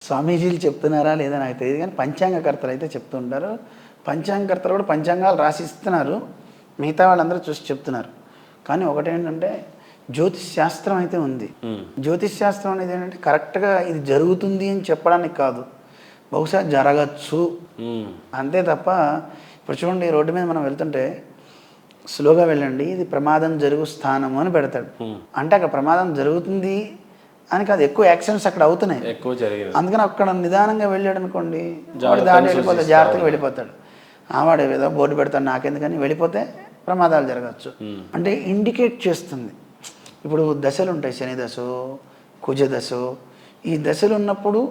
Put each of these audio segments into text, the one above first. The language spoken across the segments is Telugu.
స్వామీజీలు చెప్తున్నారా లేదా నాకు తెలియదు, కానీ పంచాంగకర్తలు అయితే చెప్తుంటారు. పంచాంగకర్తలు కూడా పంచాంగాలు రాసిస్తున్నారు, మిగతా వాళ్ళందరూ చూసి చెప్తున్నారు. కానీ ఒకటేంటంటే జ్యోతిష్ శాస్త్రం అయితే ఉంది. జ్యోతిష్ శాస్త్రం అనేది ఏంటంటే కరెక్ట్గా ఇది జరుగుతుంది అని చెప్పడానికి కాదు, బహుశా జరగచ్చు అంతే తప్ప. ఇప్పుడు చూడండి, రోడ్డు మీద మనం వెళ్తుంటే స్లోగా వెళ్ళండి, ఇది ప్రమాదం జరుగు స్థానము అని పెడతాడు. అంటే అక్కడ ప్రమాదం జరుగుతుంది అని కాదు, ఎక్కువ యాక్సిడెంట్స్ అక్కడ అవుతున్నాయి, అందుకని అక్కడ నిదానంగా వెళ్ళాడు అనుకోండి, వాడు దాటి వెళ్ళిపోతాడు, జాగ్రత్తగా వెళ్ళిపోతాడు. వాడు ఏదో బోర్డు పెడతాడు నాకెందుకని వెళ్ళిపోతే ప్రమాదాలు జరగచ్చు. అంటే ఇండికేట్ చేస్తుంది. ఇప్పుడు దశలు ఉంటాయి, శని దశ, కుజ దశ, ఈ దశలు ఉన్నప్పుడు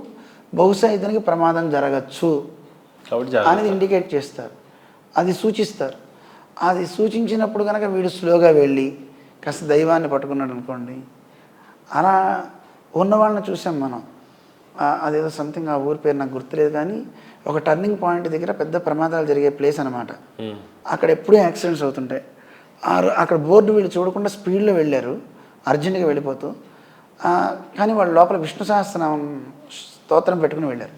బహుశా ఇతనికి ప్రమాదం జరగచ్చు అనేది ఇండికేట్ చేస్తారు, అది సూచిస్తారు. అది సూచించినప్పుడు కనుక వీడు స్లోగా వెళ్ళి కాస్త దైవాన్ని పట్టుకున్నాడు అనుకోండి, అలా ఉన్న వాళ్ళని చూసాం మనం. అదేదో సంథింగ్, ఆ ఊరి పేరు నాకు గుర్తులేదు, కానీ ఒక టర్నింగ్ పాయింట్ దగ్గర పెద్ద ప్రమాదాలు జరిగే ప్లేస్ అనమాట. అక్కడ ఎప్పుడూ యాక్సిడెంట్స్ అవుతుంటాయి. అక్కడ బోర్డు వీళ్ళు చూడకుండా స్పీడ్లో వెళ్ళారు, అర్జెంటుగా వెళ్ళిపోతూ. కానీ వాళ్ళు లోపల విష్ణు సహస్రనామం స్తోత్రం పెట్టుకుని వెళ్ళారు.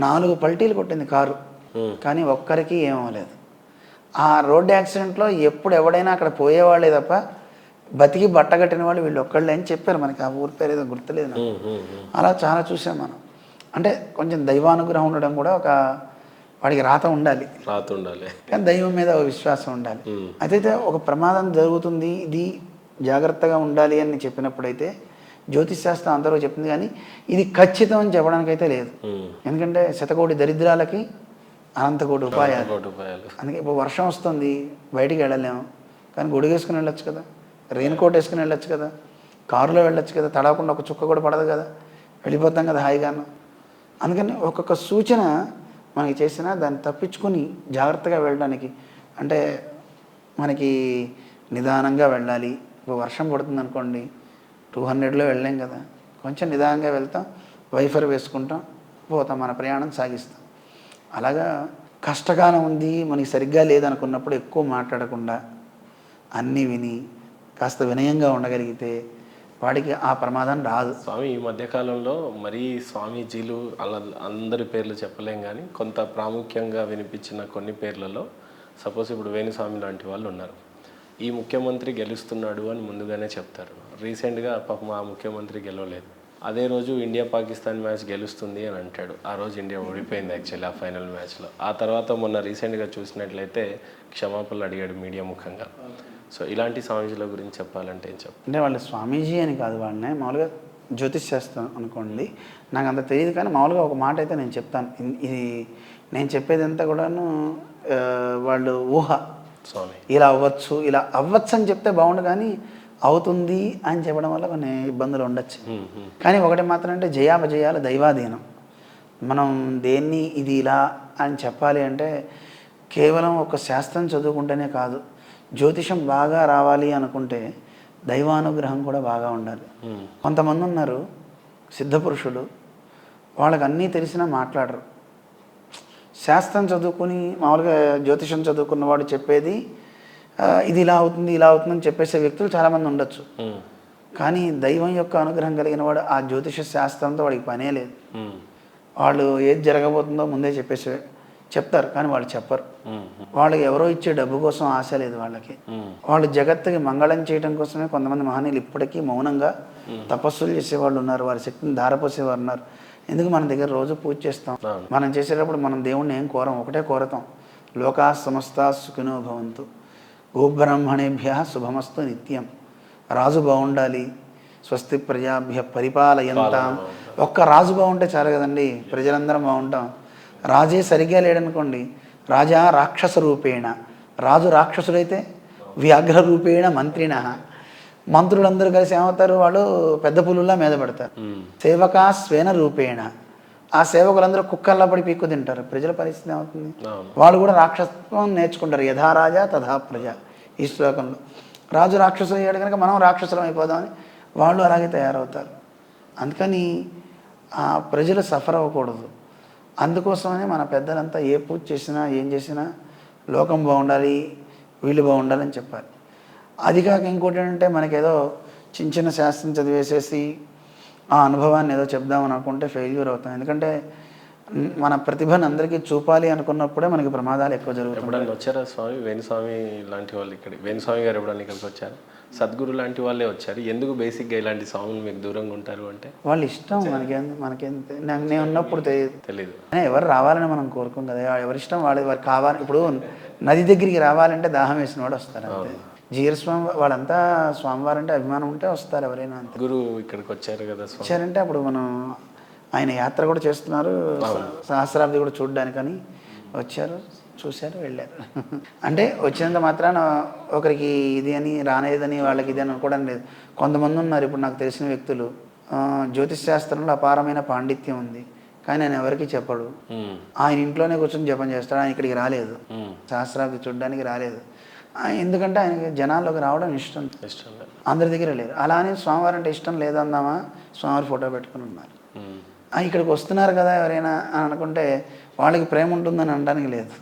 4 పల్టీలు కొట్టింది కారు, కానీ ఒక్కరికి ఏమవలేదు. ఆ రోడ్డు యాక్సిడెంట్లో ఎప్పుడు ఎవడైనా అక్కడ పోయేవాళ్ళే తప్ప బతికి బట్టగట్టిన వాళ్ళు వీళ్ళు ఒక్కళ్ళే అని చెప్పారు మనకి. ఆ ఊరి పేరు ఏదో గుర్తులేదు నాకు. అలా చాలా చూసాం మనం. అంటే కొంచెం దైవానుగ్రహం ఉండడం కూడా ఒక వాడికి రాత ఉండాలి, కానీ దైవం మీద ఒక విశ్వాసం ఉండాలి. అయితే ఒక ప్రమాదం జరుగుతుంది, ఇది జాగ్రత్తగా ఉండాలి అని చెప్పినప్పుడైతే జ్యోతిష్ శాస్త్రం అందరూ చెప్పింది, కానీ ఇది ఖచ్చితం అని చెప్పడానికి అయితే లేదు. ఎందుకంటే శతకోటి దరిద్రాలకి అనంతకోటి ఉపాయాలు. అందుకే ఇప్పుడు వర్షం వస్తుంది, బయటికి వెళ్ళలేము, కానీ గొడుగు వేసుకుని వెళ్ళొచ్చు కదా, రెయిన్ కోట్ వేసుకుని వెళ్ళొచ్చు కదా, కారులో వెళ్ళొచ్చు కదా, తడవకుండా ఒక చుక్క కూడా పడదు కదా, వెళ్ళిపోతాం కదా హాయిగాను. అందుకని ఒక్కొక్క సూచన మనకి చేసినా దాన్ని తప్పించుకొని జాగ్రత్తగా వెళ్ళడానికి, అంటే మనకి నిదానంగా వెళ్ళాలి. ఇప్పుడు వర్షం పడుతుంది అనుకోండి, 200లో వెళ్ళలేం కదా, కొంచెం నిదానంగా వెళ్తాం, వైఫర్ వేసుకుంటాం, పోతాం, మన ప్రయాణం సాగిస్తాం. అలాగా కష్టకాలం ఉంది, మనకి సరిగ్గా లేదనుకున్నప్పుడు ఎక్కువ మాట్లాడకుండా అన్నీ విని కాస్త వినయంగా ఉండగలిగితే వాడికి ఆ ప్రమాదం రాదు. స్వామి, ఈ మధ్యకాలంలో మరీ స్వామీజీలు అలా అందరి పేర్లు చెప్పలేం, కానీ కొంత ప్రాముఖ్యంగా వినిపించిన కొన్ని పేర్లలో సపోజ్ ఇప్పుడు వేణుస్వామి లాంటి వాళ్ళు ఉన్నారు. ఈ ముఖ్యమంత్రి గెలుస్తున్నాడు అని ముందుగానే చెప్తారు. రీసెంట్గా పాపం ఆ ముఖ్యమంత్రి గెలవలేదు. అదే రోజు ఇండియా పాకిస్తాన్ మ్యాచ్ గెలుస్తుంది అని అంటాడు. ఆ రోజు ఇండియా ఓడిపోయింది యాక్చువల్లీ ఆ ఫైనల్ మ్యాచ్లో. ఆ తర్వాత మొన్న రీసెంట్గా చూసినట్లయితే క్షమాపణలు అడిగాడు మీడియా ముఖంగా. సో ఇలాంటి స్వామీజీల గురించి చెప్పాలంటే ఏం చెప్పాలి? అంటే వాళ్ళు స్వామీజీ అని కాదు, వాళ్ళనే మామూలుగా జ్యోతిష్ శాస్త్రం అనుకోండి, నాకు అంత తెలియదు, కానీ మామూలుగా ఒక మాట అయితే నేను చెప్తాను. ఇది నేను చెప్పేదంతా కూడాను వాళ్ళు ఊహ, స్వామి ఇలా అవ్వచ్చు, ఇలా అవ్వచ్చు అని చెప్తే బాగుండు, కానీ అవుతుంది అని చెప్పడం వల్ల కొన్ని ఇబ్బందులు ఉండొచ్చు. కానీ ఒకటి మాత్రం అంటే జయాపజయాలు దైవాధీనం. మనం దేన్ని ఇది ఇలా అని చెప్పాలి అంటే కేవలం ఒక శాస్త్రం చదువుకుంటేనే కాదు, జ్యోతిషం బాగా రావాలి అనుకుంటే దైవానుగ్రహం కూడా బాగా ఉండాలి. కొంతమంది ఉన్నారు సిద్ధపురుషులు, వాళ్ళకి అన్నీ తెలిసినా మాట్లాడరు. శాస్త్రం చదువుకుని మామూలుగా జ్యోతిషం చదువుకున్నవాడు చెప్పేది ఇది ఇలా అవుతుంది ఇలా అవుతుందని చెప్పేసే వ్యక్తులు చాలామంది ఉండొచ్చు. కానీ దైవం యొక్క అనుగ్రహం కలిగిన వాడు ఆ జ్యోతిష శాస్త్రంతో వాడికి పనే లేదు. వాళ్ళు ఏది జరగబోతుందో ముందే చెప్తారు, కానీ వాళ్ళు చెప్పరు. వాళ్ళకి ఎవరో ఇచ్చే డబ్బు కోసం ఆశ లేదు వాళ్ళకి. వాళ్ళు జగత్తుకి మంగళం చేయడం కోసమే కొంతమంది మహనీయులు ఇప్పటికీ మౌనంగా తపస్సులు చేసేవాళ్ళు ఉన్నారు, వారి శక్తిని ధారపోసేవారు ఉన్నారు. ఎందుకు మన దగ్గర రోజు పూజ చేస్తాం, మనం చేసేటప్పుడు మనం దేవుణ్ణి ఏం కోరం, ఒకటే కోరతాం, లోకా సమస్త సుఖినో భవంతు, గోబ్రాహ్మణేభ్య శుభమస్తు నిత్యం, రాజు బాగుండాలి, స్వస్తి ప్రజాభ్య పరిపాలయంతాం. ఒక్క రాజు బాగుంటే చాలు కదండి, ప్రజలందరం బాగుంటాం. రాజే సరిగ్గా లేడనుకోండి, రాజా రాక్షస రూపేణ, రాజు రాక్షసుడైతే వ్యాఘ్ర రూపేణ మంత్రిణ, మంత్రులందరూ కలిసి ఏమవుతారు, వాళ్ళు పెద్ద పులుల్లా మీద పెడతారు. సేవకా స్వేన రూపేణ, ఆ సేవకులందరూ కుక్కల్లా పడి పీక్కు తింటారు. ప్రజల పరిస్థితి ఏమవుతుంది, వాళ్ళు కూడా రాక్షసత్వం నేర్చుకుంటారు. యథా రాజా తథా ప్రజ, ఈ శ్లోకంలో రాజు రాక్షసులు అయ్యాడు కనుక మనం రాక్షసులం అయిపోదామని వాళ్ళు అలాగే తయారవుతారు. అందుకని ఆ ప్రజలు సఫర్ అవ్వకూడదు. అందుకోసమని మన పెద్దలంతా ఏ పూజ చేసినా ఏం చేసినా లోకం బాగుండాలి, వీళ్ళు బాగుండాలని చెప్పాలి. అది కాక ఇంకోటి ఏంటంటే మనకేదో చిన్న చిన్న శాస్త్రం చదివేసేసి ఆ అనుభవాన్ని ఏదో చెప్దామని అనుకుంటే ఫెయిల్యూర్ అవుతాం. ఎందుకంటే మన ప్రతిభను అందరికీ చూపాలి అనుకున్నప్పుడే మనకి ప్రమాదాలు ఎక్కువ జరుగుతాయి. ఎప్పుడన్నా వచ్చారా స్వామి, వేణుస్వామి లాంటి వాళ్ళు ఇక్కడికి? వేణుస్వామి గారు ఎప్పుడన్నా ఇక్కడికి వచ్చారు? సద్గురు లాంటి వాళ్ళే వచ్చారు. ఎందుకు బేసిక్గా ఇలాంటి స్వాములు మీకు దూరంగా ఉంటారు అంటే? వాళ్ళ ఇష్టం, మనకేం నేను ఉన్నప్పుడు తెలీదు. ఎవరు రావాలని మనం కోరుకోం కదా, ఎవరిష్టం వారికి కావాలి. ఇప్పుడు నది దగ్గరికి రావాలంటే దాహం వేసిన వాడు వస్తారు అంతే. జీర స్వామి వాళ్ళంతా స్వామివారు అంటే అభిమానం ఉంటే వస్తారు ఎవరైనా అంతే. గురు ఇక్కడికి వచ్చారు కదా స్వామి. వచ్చారంటే అప్పుడు మనం ఆయన యాత్ర కూడా చేస్తున్నారు, సహస్రాబ్ది కూడా చూడడానికని వచ్చారు, చూశారు, వెళ్ళారు. అంటే వచ్చినంత మాత్రాన ఒకరికి ఇది అని రానేదని వాళ్ళకి ఇది అని అనుకోవడం లేదు. కొంతమంది ఉన్నారు ఇప్పుడు నాకు తెలిసిన వ్యక్తులు, జ్యోతిష్ శాస్త్రంలో అపారమైన పాండిత్యం ఉంది కానీ ఆయన ఎవరికి చెప్పడు. ఆయన ఇంట్లోనే కూర్చొని జపం చేస్తాడు. ఆయన ఇక్కడికి రాలేదు, సహస్రాబ్ది చూడడానికి రాలేదు. ఎందుకంటే ఆయనకి జనాల్లోకి రావడం ఇష్టం అందరి దగ్గర లేదు. అలానే స్వామివారు అంటే ఇష్టం లేదన్నామా, స్వామివారి ఫోటో పెట్టుకుని ఉన్నారు. ఇక్కడికి వస్తున్నారు కదా ఎవరైనా అని అనుకుంటే వాళ్ళకి ప్రేమ ఉంటుందని అనడానికి లేదు.